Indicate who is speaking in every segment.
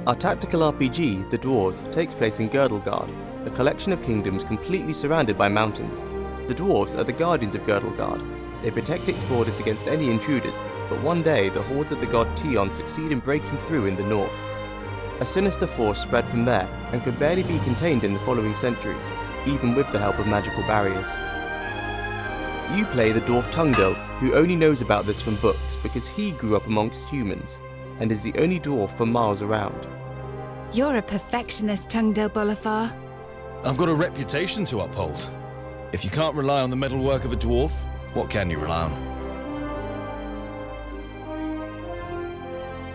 Speaker 1: Our tactical RPG, The Dwarves, takes place in Girdlegard, a collection of kingdoms completely surrounded by mountains. The Dwarves are the guardians of Girdlegard. They protect its borders against any intruders, but one day the hordes of the god Tion succeed in breaking through in the north. A sinister force spread from there and could barely be contained in the following centuries, even with the help of magical barriers. You play the dwarf Tungdil, who only knows about this from books because he grew up amongst humans, and is the only dwarf for miles around.
Speaker 2: You're a perfectionist, Tungdil Bolafar.
Speaker 3: I've got a reputation to uphold. If you can't rely on the metalwork of a dwarf, what can you rely on?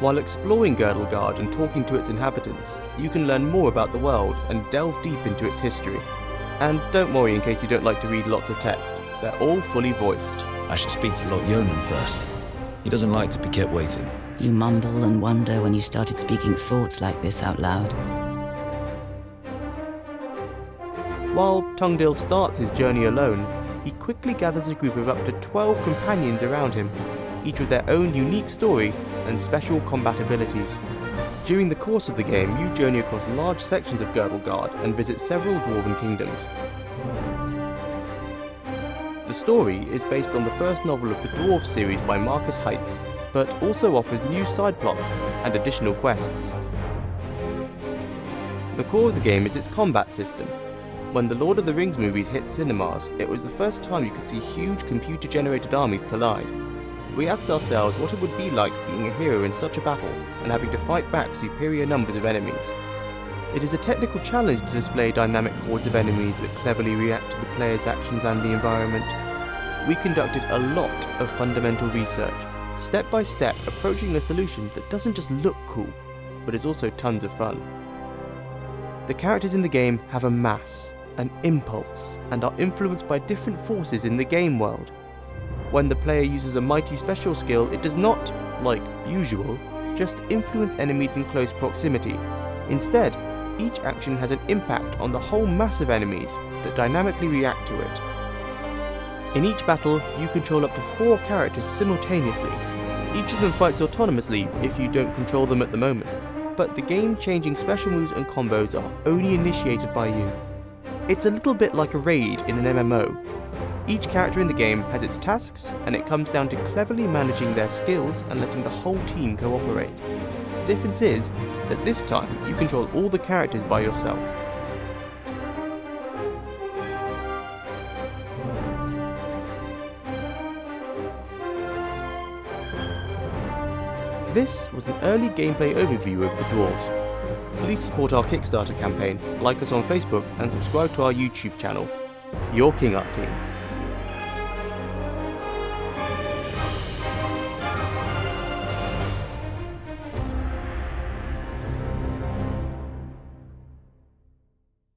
Speaker 1: While exploring Girdlegard and talking to its inhabitants, you can learn more about the world and delve deep into its history. And don't worry in case you don't like to read lots of text, they're all fully voiced.
Speaker 3: I should speak to Lord Yeoman first. He doesn't like to be kept waiting.
Speaker 4: You mumble and wonder when you started speaking thoughts like this out loud.
Speaker 1: While Tungdil starts his journey alone, he quickly gathers a group of up to 12 companions around him, each with their own unique story and special combat abilities. During the course of the game, you journey across large sections of Girdlegard and visit several dwarven kingdoms. The story is based on the first novel of the Dwarves series by Marcus Heitz, but also offers new side plots and additional quests. The core of the game is its combat system. When the Lord of the Rings movies hit cinemas, it was the first time you could see huge computer-generated armies collide. We asked ourselves what it would be like being a hero in such a battle and having to fight back superior numbers of enemies. It is a technical challenge to display dynamic hordes of enemies that cleverly react to the player's actions and the environment. We conducted a lot of fundamental research, step by step approaching a solution that doesn't just look cool, but is also tons of fun. The characters in the game have a mass, an impulse, and are influenced by different forces in the game world. When the player uses a mighty special skill, it does not, like usual, just influence enemies in close proximity. Instead, each action has an impact on the whole mass of enemies that dynamically react to it. In each battle, you control up to 4 characters simultaneously. Each of them fights autonomously if you don't control them at the moment, but the game-changing special moves and combos are only initiated by you. It's a little bit like a raid in an MMO. Each character in the game has its tasks, and it comes down to cleverly managing their skills and letting the whole team cooperate. The difference is that this time you control all the characters by yourself. This was an early gameplay overview of the Dwarves. Please support our Kickstarter campaign, like us on Facebook, and subscribe to our YouTube channel. Your King Art Team.